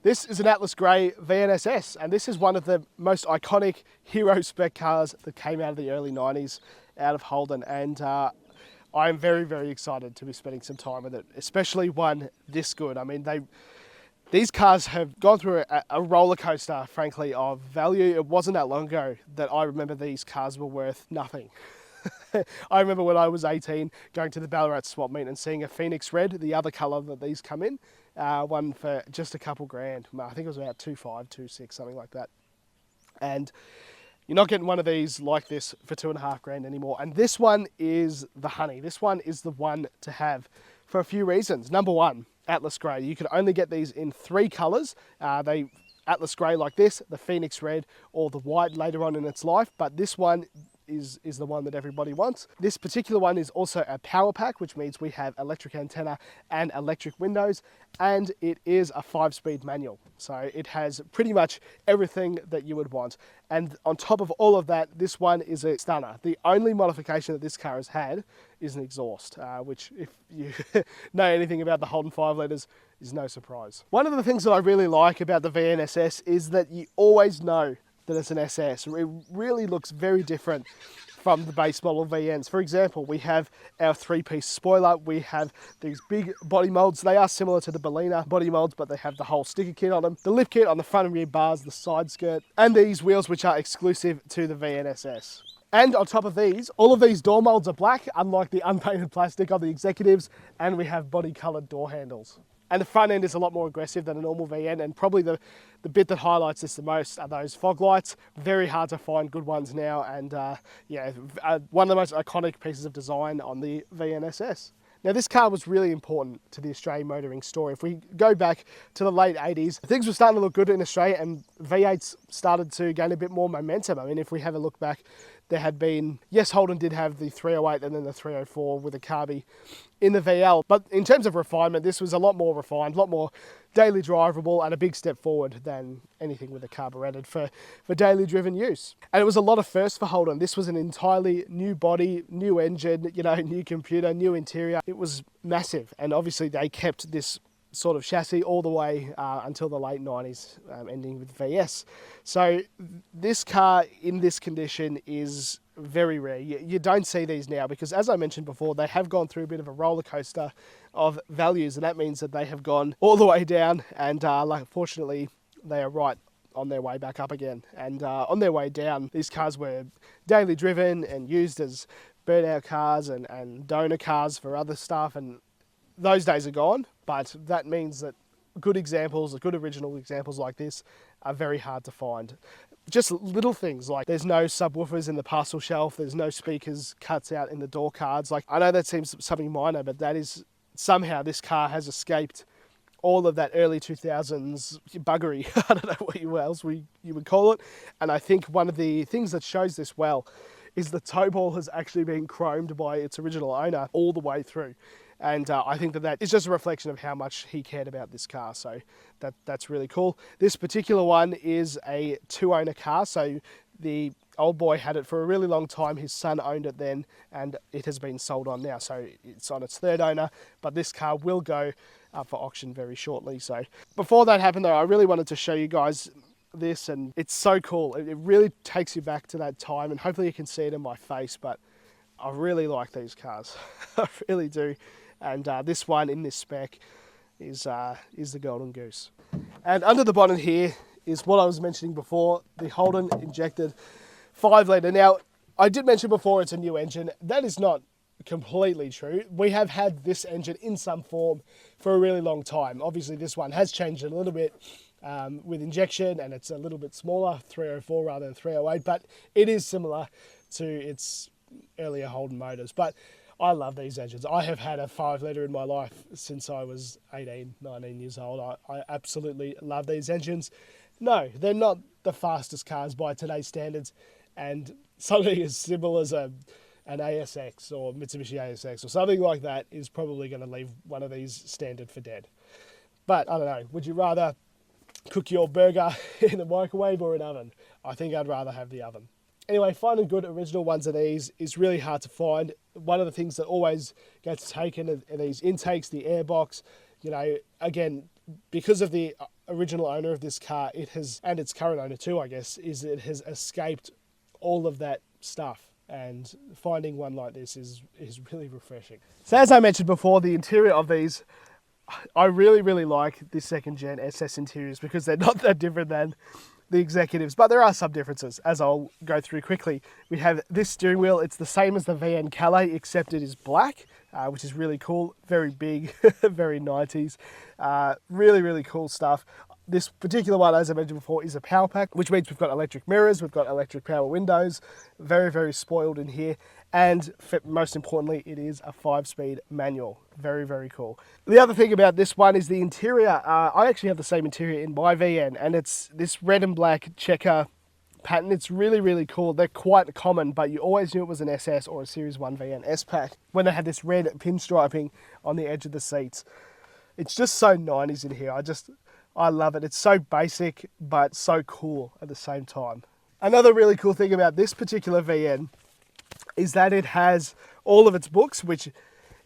This is an Atlas Grey VN SS, and this is one of the most iconic hero spec cars that came out of the early 90s out of Holden, and I am very, very excited to be spending some time with it, especially one this good. I mean, these cars have gone through a roller coaster, frankly, of value. It wasn't that long ago that I remember these cars were worth nothing. I remember when I was 18 going to the Ballarat swap meet and seeing a Phoenix Red, the other colour that these come in, one for just a couple grand. I think it was about 2.5, 2.6, something like that. And you're not getting one of these like this for 2.5 grand anymore. And this one is the honey. This one is the one to have for a few reasons. Number one, Atlas Grey. You can only get these in 3 colours. Atlas Grey like this, the Phoenix Red, or the white later on in its life. But this one is the one that everybody wants. This particular one is also a power pack, which means we have electric antenna and electric windows, and it is a 5-speed manual. So it has pretty much everything that you would want. And on top of all of that, this one is a stunner. The only modification that this car has had is an exhaust, which if you know anything about the Holden 5 litres, is no surprise. One of the things that I really like about the VN SS is that you always know that it's an SS. It really looks very different from the base model VNs. For example, we have our 3-piece spoiler. We have these big body molds. They are similar to the Bellina body molds, but they have the whole sticker kit on them. The lift kit on the front and rear bars, the side skirt, and these wheels, which are exclusive to the VN SS. And on top of these, all of these door molds are black, unlike the unpainted plastic of the executives, and we have body colored door handles. And the front end is a lot more aggressive than a normal VN, and probably the bit that highlights this the most are those fog lights. Very hard to find good ones now, and one of the most iconic pieces of design on the VN SS. Now, this car was really important to the Australian motoring story. If we go back to the late 80s, things were starting to look good in Australia, and V8s started to gain a bit more momentum. I mean, if we have a look back, there had been, yes, Holden did have the 308 and then the 304 with a carby in the VL. But in terms of refinement, this was a lot more refined, a lot more daily drivable, and a big step forward than anything with a carburetted for daily driven use. And it was a lot of firsts for Holden. This was an entirely new body, new engine, new computer, new interior. It was massive. And obviously they kept this sort of chassis all the way until the late 90s, ending with VS. So this car in this condition is very rare. You don't see these now because, as I mentioned before, they have gone through a bit of a roller coaster of values, and that means that they have gone all the way down, and fortunately they are right on their way back up again. And on their way down, these cars were daily driven and used as burnout cars and donor cars for other stuff, and those days are gone. But that means that good original examples like this are very hard to find. Just little things like there's no subwoofers in the parcel shelf, there's no speakers cuts out in the door cards. Like, I know that seems something minor, but that is somehow this car has escaped all of that early 2000s buggery. I don't know what else you would call it. And I think one of the things that shows this well is the toe ball has actually been chromed by its original owner all the way through. And I think that is just a reflection of how much he cared about this car. So that's really cool. This particular one is a 2-owner car. So the old boy had it for a really long time. His son owned it then, and it has been sold on now. So it's on its 3rd owner, but this car will go up for auction very shortly. So before that happened though, I really wanted to show you guys this, and it's so cool. It really takes you back to that time, and hopefully you can see it in my face, but I really like these cars. I really do. And this one in this spec is the Golden Goose. And under the bonnet here is what I was mentioning before, the Holden injected 5 litre. Now, I did mention before it's a new engine. That is not completely true. We have had this engine in some form for a really long time. Obviously, this one has changed a little bit with injection, and it's a little bit smaller, 304 rather than 308, but it is similar to its earlier Holden motors. But I love these engines. I have had a 5 litre in my life since I was 18, 19 years old. I absolutely love these engines. No, they're not the fastest cars by today's standards, and something as simple as an ASX or Mitsubishi ASX or something like that is probably going to leave one of these standard for dead. But I don't know, would you rather cook your burger in the microwave or an oven? I think I'd rather have the oven. Anyway, finding good original ones of these is really hard to find. One of the things that always gets taken are these intakes, the airbox. Again, because of the original owner of this car, and its current owner too, I guess, is it has escaped all of that stuff. And finding one like this is really refreshing. So as I mentioned before, the interior of these, I really, really like this second gen SS interiors because they're not that different than the executives, but there are some differences, as I'll go through quickly. We have this steering wheel. It's the same as the VN Calais, except it is black, which is really cool. Very big, very 90s. Really, really cool stuff. This particular one, as I mentioned before, is a power pack, which means we've got electric mirrors, we've got electric power windows, very, very spoiled in here. And most importantly, it is a 5-speed manual. Very, very cool. The other thing about this one is the interior. I actually have the same interior in my VN, and it's this red and black checker pattern. It's really, really cool. They're quite common, but you always knew it was an SS or a Series 1 VN S-Pack when they had this red pinstriping on the edge of the seats. It's just so 90s in here. I love it. It's so basic, but so cool at the same time. Another really cool thing about this particular VN is that it has all of its books, which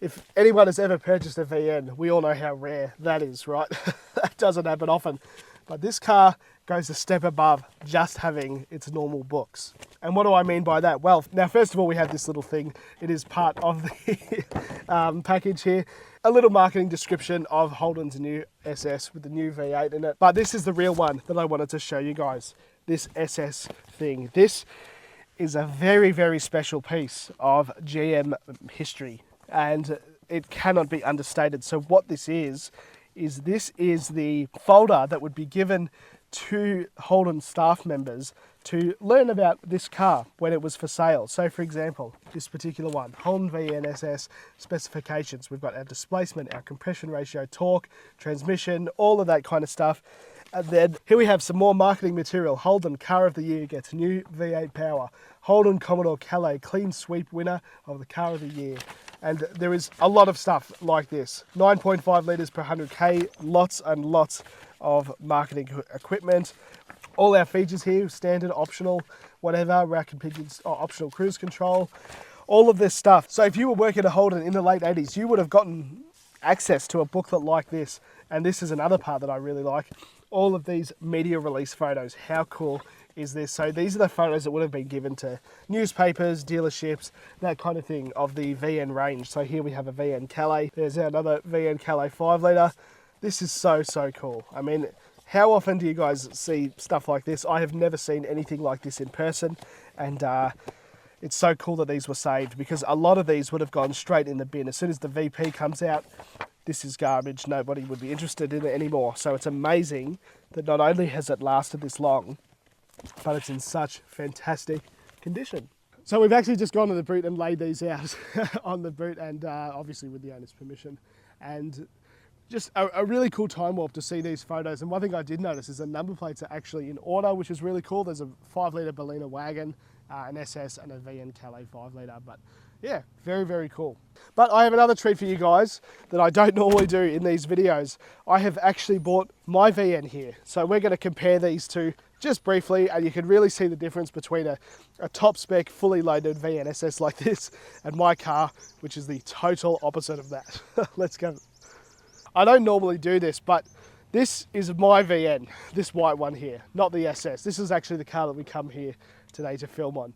if anyone has ever purchased a VN, we all know how rare that is, right? That doesn't happen often. But this car goes a step above just having its normal books. And what do I mean by that? Well, now, first of all, we have this little thing. It is part of the package here. A little marketing description of Holden's new SS with the new V8 in it. But this is the real one that I wanted to show you guys. This SS thing. This is a very, very special piece of GM history, and it cannot be understated. So what this is the folder that would be given to Holden staff members to learn about this car when it was for sale. So for example, this particular one, Holden VN SS specifications. We've got our displacement, our compression ratio, torque, transmission, all of that kind of stuff. And then here we have some more marketing material. Holden Car of the Year gets new V8 power. Holden Commodore Calais clean sweep winner of the Car of the Year. And there is a lot of stuff like this. 9.5 litres per 100k, lots and lots of marketing equipment. All our features here, standard, optional, whatever, rack and pinions, optional cruise control, all of this stuff. So if you were working at Holden in the late 80s, you would have gotten access to a booklet like this. And this is another part that I really like. All of these media release photos. How cool is this? So these are the photos that would have been given to newspapers, dealerships, that kind of thing of the VN range. So here we have a VN Calais. There's another VN Calais 5 litre. This is so, so cool. I mean, how often do you guys see stuff like this? I have never seen anything like this in person. And it's so cool that these were saved, because a lot of these would have gone straight in the bin. As soon as the VP comes out, this is garbage. Nobody would be interested in it anymore. So it's amazing that not only has it lasted this long, but it's in such fantastic condition. So we've actually just gone to the boot and laid these out on the boot, and obviously with the owner's permission. And just a really cool time warp to see these photos. And one thing I did notice is the number plates are actually in order, which is really cool. There's a 5 litre Berliner wagon, an SS and a VN Calais 5 litre. But yeah, very, very cool. But I have another treat for you guys that I don't normally do in these videos. I have actually bought my VN here. So we're going to compare these two just briefly, and you can really see the difference between a top spec, fully loaded VN SS like this and my car, which is the total opposite of that. Let's go. I don't normally do this, but this is my VN, this white one here, not the SS. This is actually the car that we come here today to film on.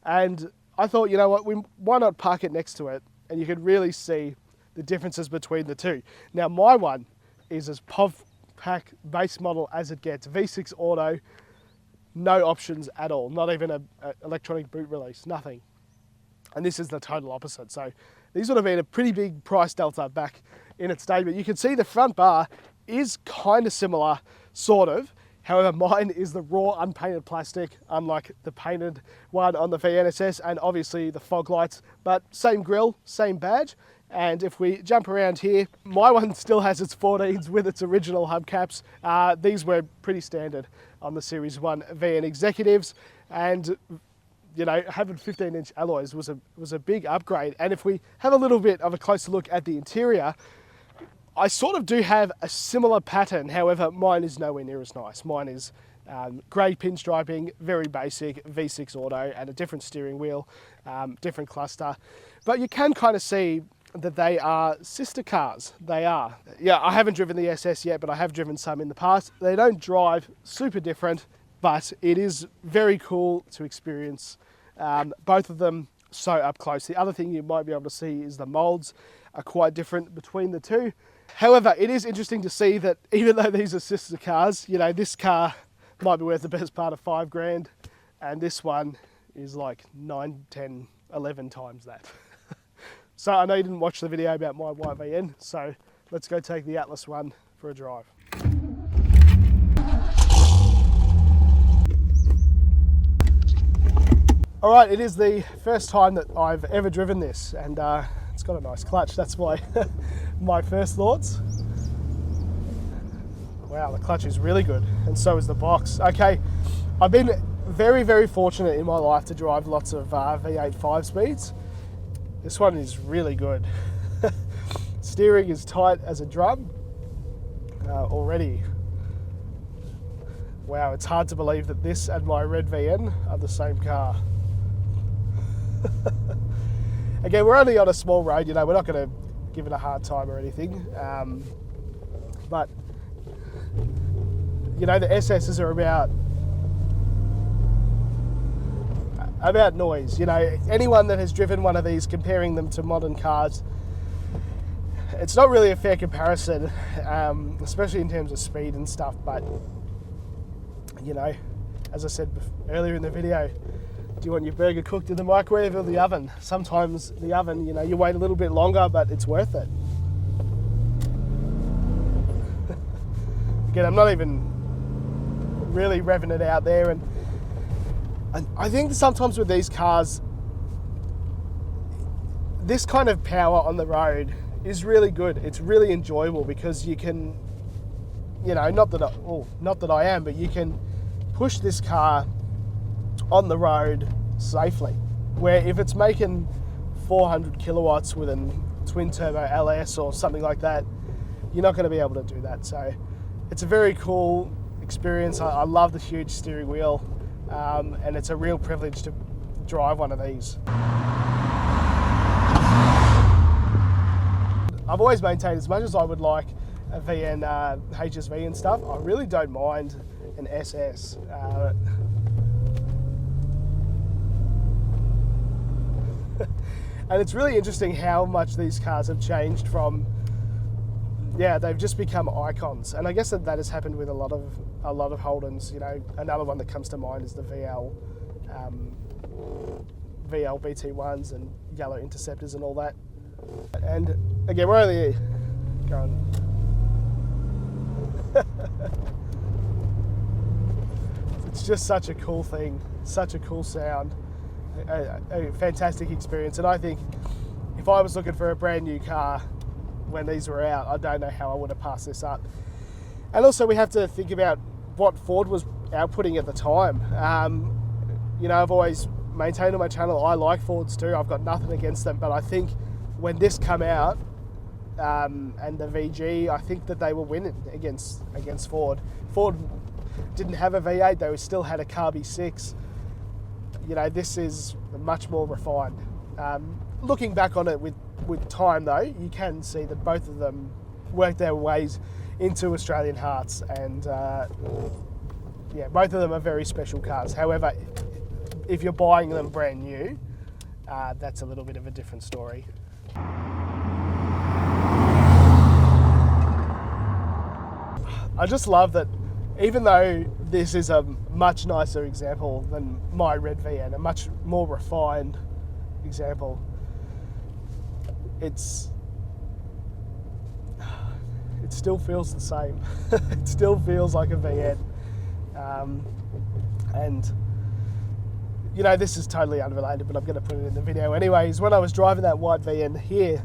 And I thought, you know what, why not park it next to it, and you can really see the differences between the two. Now my one is as POV pack base model as it gets, V6 auto, no options at all, not even a electronic boot release, nothing. And this is the total opposite. So these would have been a pretty big price delta back in its day, but you can see the front bar is kind of similar, sort of. However, mine is the raw unpainted plastic, unlike the painted one on the VNSS, and obviously the fog lights, but same grille, same badge. And if we jump around here, my one still has its 14s with its original hubcaps. These were pretty standard on the Series 1 VN Executives, and you know, having 15-inch alloys was a big upgrade. And if we have a little bit of a closer look at the interior, I sort of do have a similar pattern. However, mine is nowhere near as nice. Mine is grey pinstriping, very basic, V6 auto, and a different steering wheel, different cluster. But you can kind of see that they are sister cars. They are. Yeah, I haven't driven the SS yet, but I have driven some in the past. They don't drive super different, but it is very cool to experience both of them so up close. The other thing you might be able to see is the molds are quite different between the two. However, it is interesting to see that even though these are sister cars, you know, this car might be worth the best part of $5,000, and this one is like 9, 10, 11 times that. So I know you didn't watch the video about my white VN, so let's go take the Atlas one for a drive. All right, it is the first time that I've ever driven this, and it's got a nice clutch. That's my, my first thoughts. Wow, the clutch is really good, and so is the box. Okay, I've been very, very fortunate in my life to drive lots of V8 5-speeds. This one is really good. Steering is tight as a drum already. Wow, it's hard to believe that this and my red VN are the same car. Again, we're only on a small road, you know, we're not going to give it a hard time or anything. But, you know, the SSs are about noise. You know, anyone that has driven one of these, comparing them to modern cars, it's not really a fair comparison, especially in terms of speed and stuff. But, you know, as I said earlier in the video, do you want your burger cooked in the microwave or the oven? Sometimes the oven, you know, you wait a little bit longer, but it's worth it. Again, I'm not even really revving it out there, and I think sometimes with these cars, this kind of power on the road is really good. It's really enjoyable because you can, you know, not that I am, but you can push this car on the road safely. Where if it's making 400 kilowatts with a twin turbo LS or something like that, you're not going to be able to do that. So it's a very cool experience. I love the huge steering wheel. And it's a real privilege to drive one of these. I've always maintained, as much as I would like a VN HSV and stuff, I really don't mind an SS. And it's really interesting how much these cars have changed from, yeah, they've just become icons. And I guess that has happened with a lot of Holdens. You know, another one that comes to mind is the VL BT1s and yellow interceptors and all that. And again, we're only going. It's just such a cool thing, such a cool sound, a fantastic experience. And I think if I was looking for a brand new car when these were out, I don't know how I would have passed this up. And also we have to think about what Ford was outputting at the time. You know, I've always maintained on my channel, I like Fords too, I've got nothing against them, but I think when this came out, and the VG, I think that they were winning against Ford. Ford didn't have a V8, they still had a Carby 6. You know, this is much more refined. Looking back on it with time though, you can see that both of them worked their ways into Australian hearts, and yeah, both of them are very special cars. However, if you're buying them brand new, that's a little bit of a different story. I just love that even though this is a much nicer example than my red VN, a much more refined example, it still feels the same. It still feels like a VN. And you know, this is totally unrelated, but I'm going to put it in the video anyways. When I was driving that white VN here,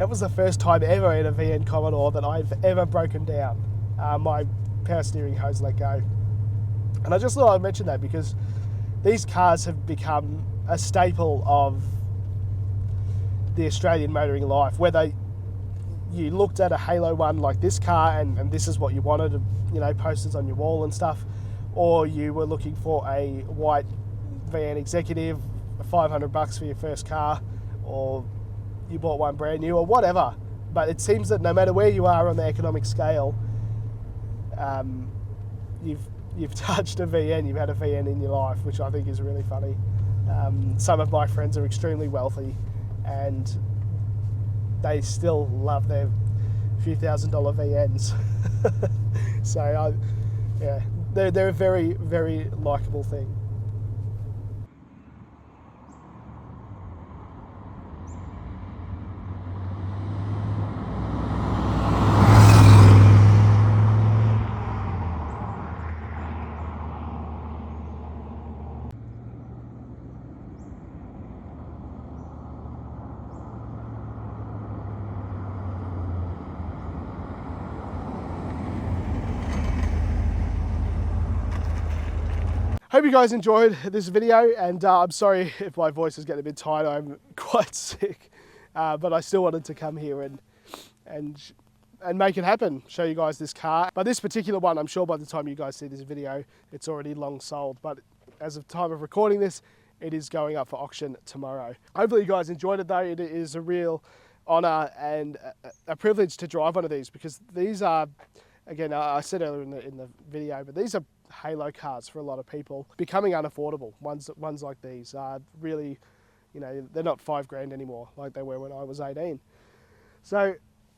it was the first time ever in a VN Commodore that I've ever broken down. My power steering hose let go. And I just thought I'd mention that because these cars have become a staple of the Australian motoring life. Whether you looked at a Halo one like this car and this is what you wanted, you know, posters on your wall and stuff, or you were looking for a white VN Executive, $500 for your first car, or you bought one brand new or whatever. But it seems that no matter where you are on the economic scale, you've touched a VN, you've had a VN in your life, which I think is really funny. Some of my friends are extremely wealthy and they still love their few $1,000 VNs. So yeah, they're a very, very likeable thing. Hope you guys enjoyed this video, and I'm sorry if my voice is getting a bit tired. I'm quite sick, but I still wanted to come here and make it happen, show you guys this car. But this particular one, I'm sure by the time you guys see this video, it's already long sold. But as of time of recording this, it is going up for auction tomorrow. Hopefully you guys enjoyed it though. It is a real honor and a privilege to drive one of these, because these are, again, I said earlier in the video, but these are halo cars for a lot of people, becoming unaffordable. Ones like these are really, you know, they're not $5,000 anymore like they were when I was 18. So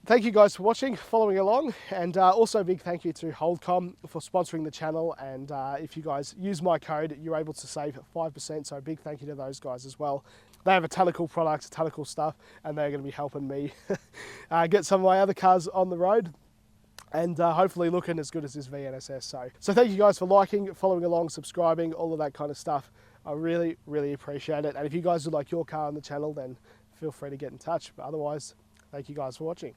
thank you guys for watching, following along, and also a big thank you to Holdcom for sponsoring the channel. And if you guys use my code, you're able to save 5%, so a big thank you to those guys as well. They have a ton of cool products, a ton of cool stuff, and they're going to be helping me get some of my other cars on the road, and hopefully looking as good as this VN SS. So thank you guys for liking, following along, subscribing, all of that kind of stuff. I really, really appreciate it. And if you guys would like your car on the channel, then feel free to get in touch. But otherwise, thank you guys for watching.